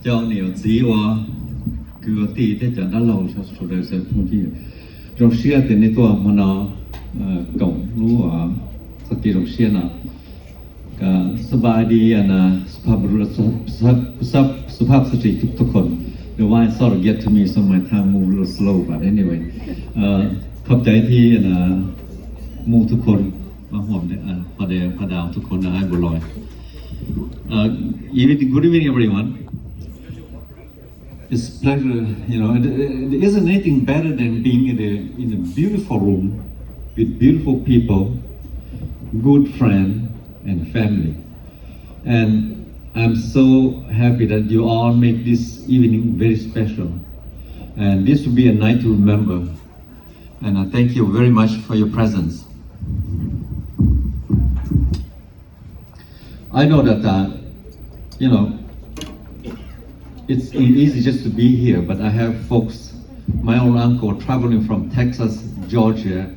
叫你有机哇，个地在讲到老说出来是通知，种些的那ตัวมันเนาะก่งรู้ว่าสติ种些นะก็สบายดีนะสุภาพบุรุษสุภาพสตรีทุกคนหรือว่า sort of get to me so my time move a little slow but anyway ขอบใจที่นะมูทุกคนมาห่วงเนี่ยพอดาวทุกคนนะไอ้บุญลอยgood evening everyone It's a pleasure, there isn't anything better than being in a beautiful room with beautiful people, good friends, and family. And I'm so happy that you all make this evening very special. And this will be a night to remember. And I thank you very much for your presence. I know that, it's easy just to be here, but I have folks, my own uncle traveling from Texas, Georgia,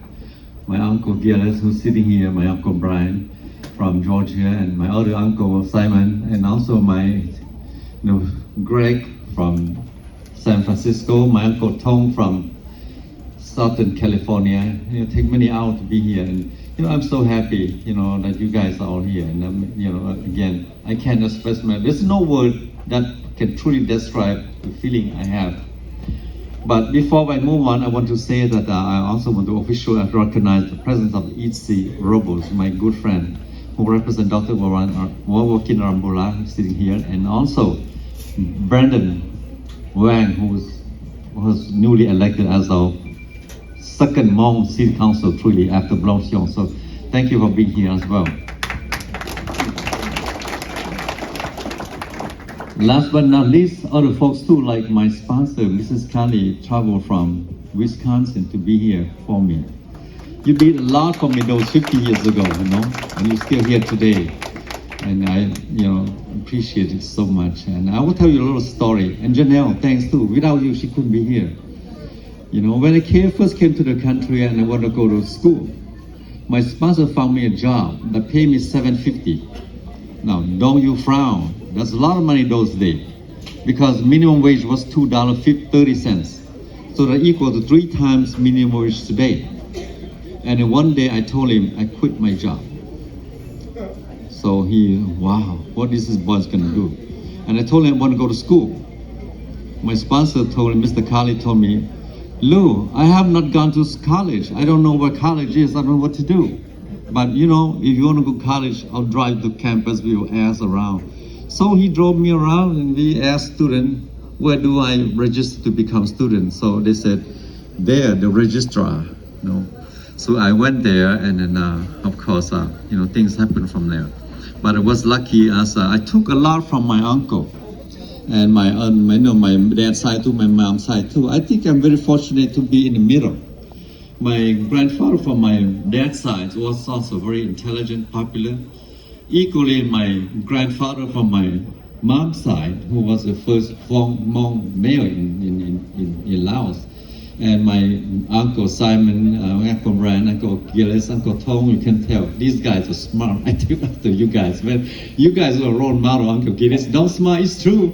my uncle Gilles who's sitting here, my uncle Brian from Georgia, and my other uncle Simon, and also my Greg from San Francisco, my uncle Tom from Southern California. Take many hours to be here, and I'm so happy, that you guys are all here. And again, I can't express there's no word that can truly describe the feeling I have. But before I move on, I want to say that I also want to officially recognize the presence of E.C. Robles, my good friend, who represents Dr. Wawakin Arambula, sitting here, and also Brandon Wang, who was newly elected as our second Hmong City Council truly after Blong Xiong. So thank you for being here as well. Last but not least, other folks too, like my sponsor, Mrs. Kali, traveled from Wisconsin to be here for me. You did a lot for me those 50 years ago, and you're still here today. And I, appreciate it so much. And I will tell you a little story. And Janelle, thanks too. Without you, she couldn't be here. When I first came to the country and I wanted to go to school, my sponsor found me a job that paid me $7.50. Now, don't you frown. That's a lot of money those days, because minimum wage was $2.30. So that equal to 3 times minimum wage today. And then one day I told him I quit my job. So wow, what is this boy's gonna do? And I told him I want to go to school. My sponsor told him, Mr. Kali told me, Lou, I have not gone to college. I don't know what college is. I don't know what to do. But if you want to go to college, I'll drive to campus. We will ask around. So he drove me around and we asked students, where do I register to become student? So they said, there, the registrar. So I went there, and then of course, things happened from there. But I was lucky as I took a lot from my uncle. And my dad's side too, my mom's side too. I think I'm very fortunate to be in the middle. My grandfather from my dad's side was also very intelligent, popular. Equally, my grandfather from my mom's side, who was the first Hmong mayor in Laos. And my uncle Simon, Uncle Brian, Uncle Gilles, Uncle Tom, you can tell, these guys are smart. I think after you guys, but you guys are a role model, Uncle Gilles. Don't smile, it's true.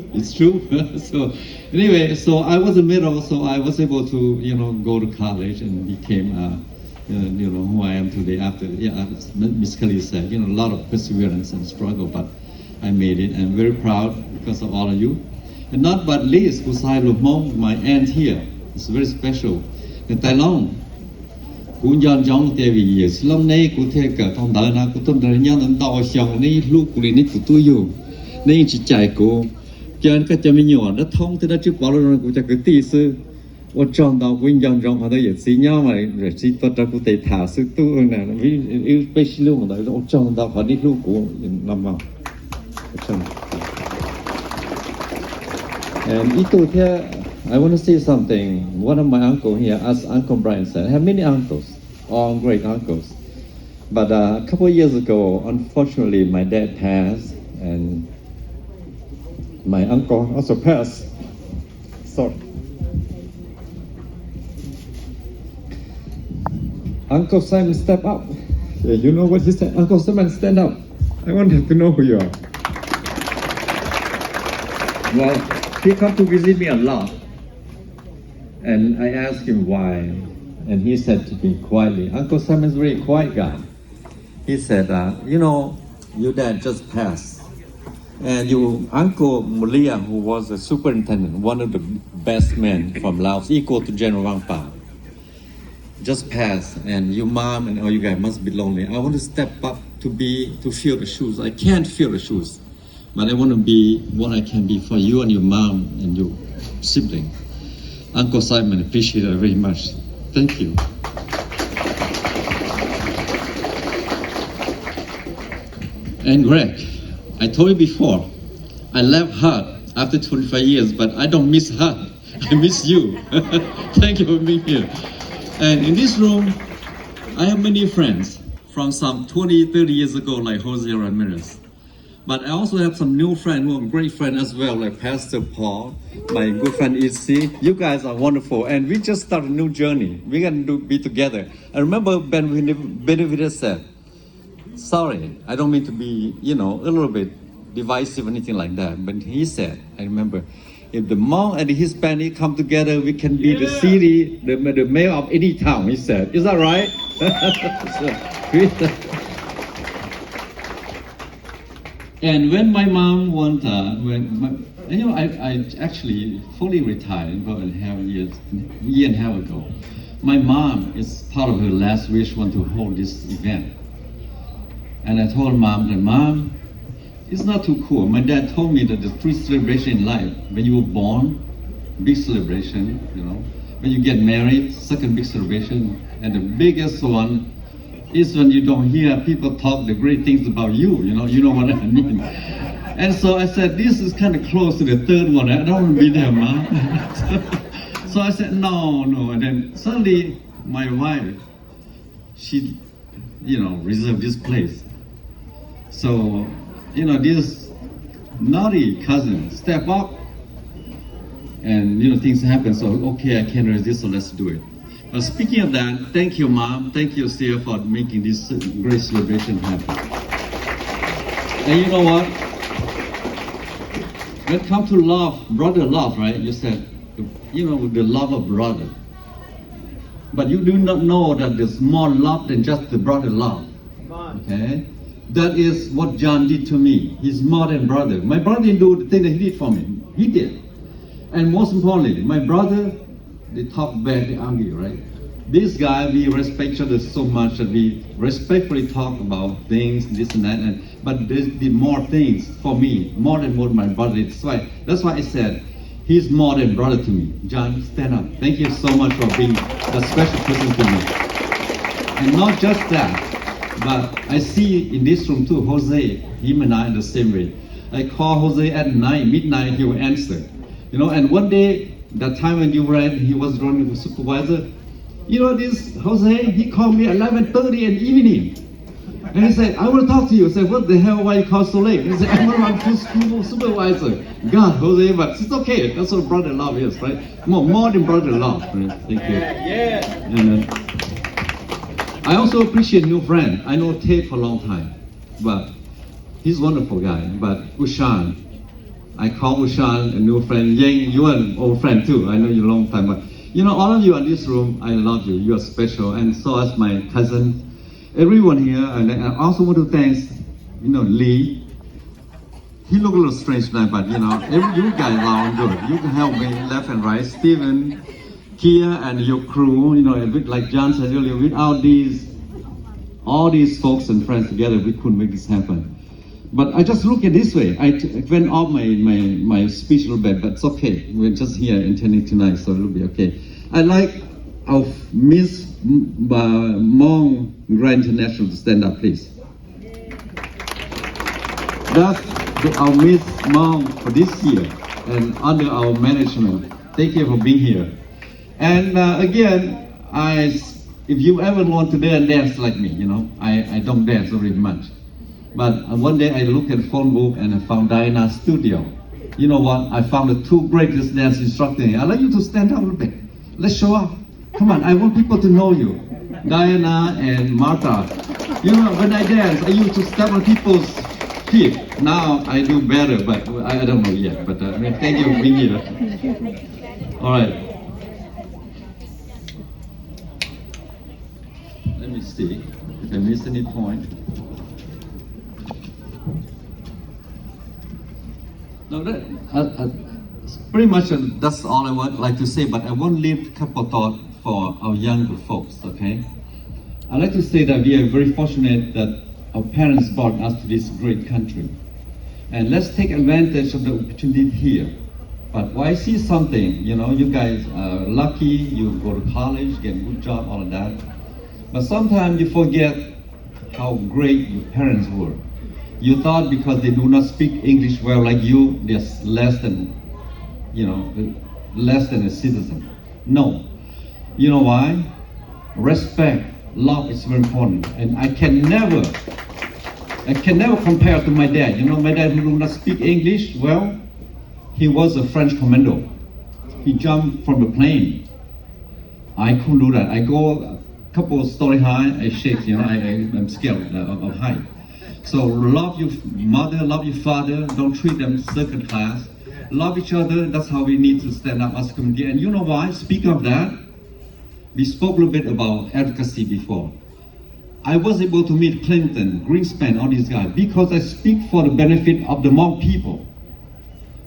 So anyway, so I was in the middle, so I was able to, go to college and became, who I am today after, as Ms. Kelly said, a lot of perseverance and struggle, but I made it. I'm very proud because of all of you. And not but least, Kusai Lumong, my aunt here. It's very special. In Thailand, cú yon trong tề vì Long nay cú thế cả thằng đời na cú tôn đời nhau nên đào xiong nay lúc cú này cú tôi yêu nay chỉ chạy cú cho nên cái cho mình nhỏ nó thông thế đó chứ bảo là cúจะ cứ tí sư 我撞到cú yon trong họ đó也是nhau mà rồi chỉ tôi cho cú tề thả sư tu nè vì被洗路的我撞到họ đi lúc cú làm mà and itu thế I want to say something. One of my uncles here, as Uncle Brian said, I have many uncles, all great uncles. But a couple of years ago, unfortunately, my dad passed, and my uncle also passed. Sorry. Uncle Simon, step up. Yeah, you know what he said? Uncle Simon, stand up. I want to know who you are. Well, He come to visit me a lot. And I asked him why. And he said to me quietly, Uncle Sam is a very quiet guy. He said, your dad just passed. And your Uncle Mulia, who was a superintendent, one of the best men from Laos, equal to General Wang Pa, just passed. And your mom and all you guys must be lonely. I want to step up to feel the shoes. I can't feel the shoes. But I want to be what I can be for you and your mom and your sibling. Uncle Simon, appreciate it very much. Thank you. And Greg, I told you before, I left Hart after 25 years, but I don't miss Hart. I miss you. Thank you for being here. And in this room, I have many friends from some 20, 30 years ago, like Jose Ramirez. But I also have some new friends who are great friends as well, like Pastor Paul, my good friend Itzy. You guys are wonderful, and we just started a new journey. We're going to be together. I remember Ben Benavides said, sorry, I don't mean to be, a little bit divisive or anything like that, but he said, I remember, if the Hmong and the Hispanic come together, we can be the city, the mayor of any town, he said. Is that right? And when my mom I actually fully retired about a year and a half ago. My mom is part of her last wish, want to hold this event. And I told Mom that, Mom, it's not too cool. My dad told me that the three celebrations in life, when you were born, big celebration, when you get married, second big celebration, and the biggest one is when you don't hear people talk the great things about you, you know what I mean. And so I said, this is kind of close to the third one. I don't want to be there, Mom. So I said, no. And then suddenly my wife, she, reserved this place. So, this naughty cousin step up and, things happen. So, okay, I can't resist, so let's do it. But speaking of that, thank you, Mom. Thank you, Sia, for making this great celebration happen. And you know what? When it comes to love, brother love, right? You said, the love of brother. But you do not know that there's more love than just the brother love. Okay? That is what John did to me. He's more than brother. My brother didn't do the thing that he did for me. He did. And most importantly, my brother, they talk bad, they argue, right? This guy, we respect each other so much that we respectfully talk about things, this and that, but they did more things for me, more than what my brother did. That's why I said, he's more than brother to me. John, stand up. Thank you so much for being a special person to me. And not just that, but I see in this room too, Jose, him and I in the same way. I call Jose at midnight, he will answer. And one day, that time when you read, he was running with supervisor. This Jose, he called me 11:30 in the evening. And he said, I want to talk to you. I said, what the hell, why you call so late? He said, I'm going to run to school supervisor. God, Jose, but it's okay. That's what brother love is, right? More than brother love. Right? Thank you. Yeah. And I also appreciate new friend. I know Tate for a long time, but he's a wonderful guy. But Ushan, I call Ushan a new friend. Yang, you are an old friend too. I know you a long time, but all of you in this room, I love you. You are special, and so is my cousin, everyone here. And I also want to thank, Lee. He look a little strange tonight, but you guys are good. You can help me left and right. Stephen, Kia, and your crew. A bit like John said earlier, without all these folks and friends together, we couldn't make this happen. But I just look at this way. I went off my speech a little bit, but it's okay. We're just here intending tonight, so it'll be okay. I like our Miss Hmong Grand International to stand up, please. That's our Miss Hmong for this year and under our management. Thank you for being here. And again, if you ever want to dance like me, I don't dance very much. But one day I looked at the phone book and I found Diana's studio. You know what? I found the two greatest dance instructors. I'd like you to stand up a little bit. Let's show up. Come on, I want people to know you. Diana and Martha. When I dance, I used to step on people's Pete, now I do better, but I don't know yet. But thank you for being here. All right. Let me see if I missed any point. No, pretty much that's all I would like to say, but I want to leave a couple of thoughts for our younger folks, okay? I'd like to say that we are very fortunate that our parents brought us to this great country. And let's take advantage of the opportunity here. But when I see something, you guys are lucky, you go to college, get a good job, all of that. But sometimes you forget how great your parents were. You thought because they do not speak English well like you, they're less than a citizen. No. You know why? Respect, love is very important. And I can never compare to my dad. My dad who do not speak English well, he was a French commando. He jumped from the plane. I couldn't do that. I go a couple of story high, I shake, I'm scared of height. So love your mother, love your father, don't treat them second class. Love each other, that's how we need to stand up as a community. And you know why? Speaking of that, we spoke a little bit about advocacy before. I was able to meet Clinton, Greenspan, all these guys, because I speak for the benefit of the Hmong people.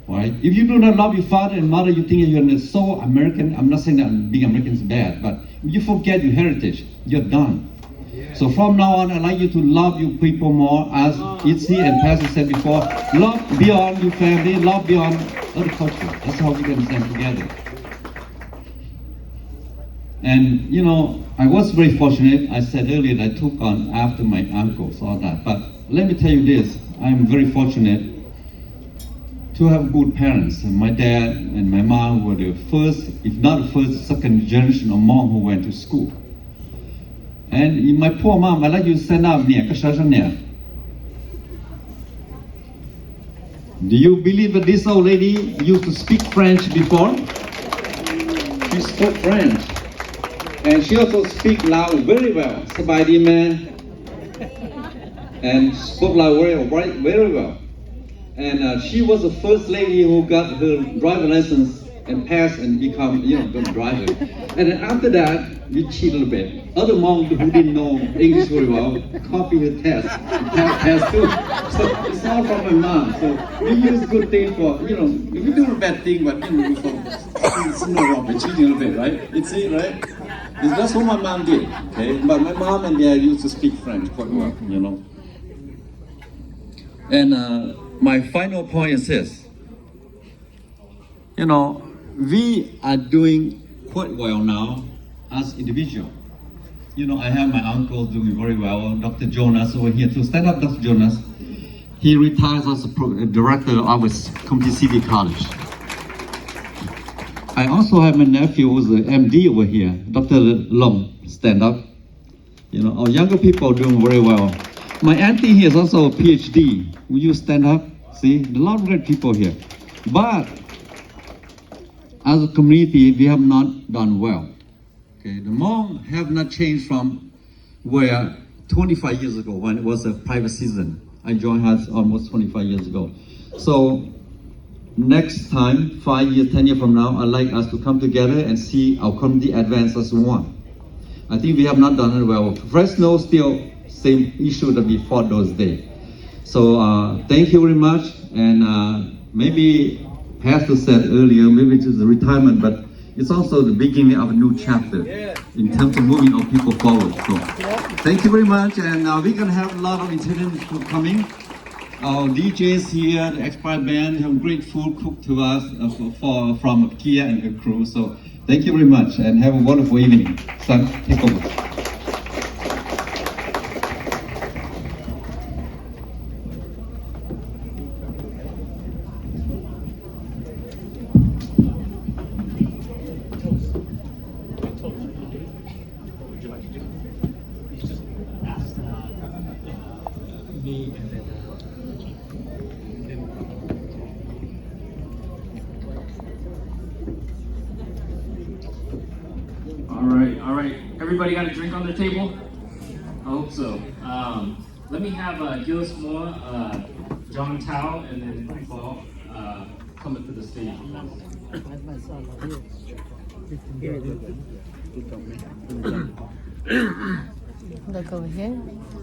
Right? If you do not love your father and mother, you think you're so American. I'm not saying that being American is bad, but if you forget your heritage, you're done. So from now on, I'd like you to love your people more, as Itzy and Pastor said before. Love beyond your family, love beyond other culture. That's how we can stand together. And I was very fortunate. I said earlier that I took on after my uncles, all that. But let me tell you this, I'm very fortunate to have good parents. My dad and my mom were the first, if not the first, second generation of Hmong who went to school. And my poor mom, I like you to stand up near. Do you believe that this old lady used to speak French before? She spoke French. And she also speak Lao very well. Sabadi man. And spoke Lao very well. And she was the first lady who got her driver license and passed and become, good driver. And then after that, we cheat a little bit. Other monks who didn't know English very well copy her test, pass too. So it's all from my mom. So we use good things for, we do a bad thing, but it's no wrong. We're cheating a little bit, right? It's it, right? That's what my mom did, okay? But my mom and dad used to speak French quite well, And my final point is this. We are doing quite well now as individual. I have my uncle doing very well, Dr. Jonas over here too. Stand up, Dr. Jonas. He retires as a director of our Community City College. I also have my nephew who's an MD over here, Dr. Long. Stand up. Our younger people are doing very well. My auntie here is also a PhD. Will you stand up? See, a lot of great people here. But as a community, we have not done well. Okay, the Hmong have not changed from where 25 years ago when it was a private citizen. I joined us almost 25 years ago. So next time, 5 years, 10 years from now, I'd like us to come together and see our community advance as one. I think we have not done it well. Fresno still same issue that we fought those days. So thank you very much. And maybe Pastor said earlier, maybe it is a retirement, but it's also the beginning of a new chapter in terms of moving our people forward. So thank you very much. And we're going to have a lot of entertainment coming. Our DJs here, the Expired Band, have great food cooked to us from Kia and her crew. So thank you very much and have a wonderful evening. Son, take over. All right. Everybody got a drink on their table? I hope so. Let me have give us more Toulu Thao and then Toulu Thao coming to the stage. D'accord, ok.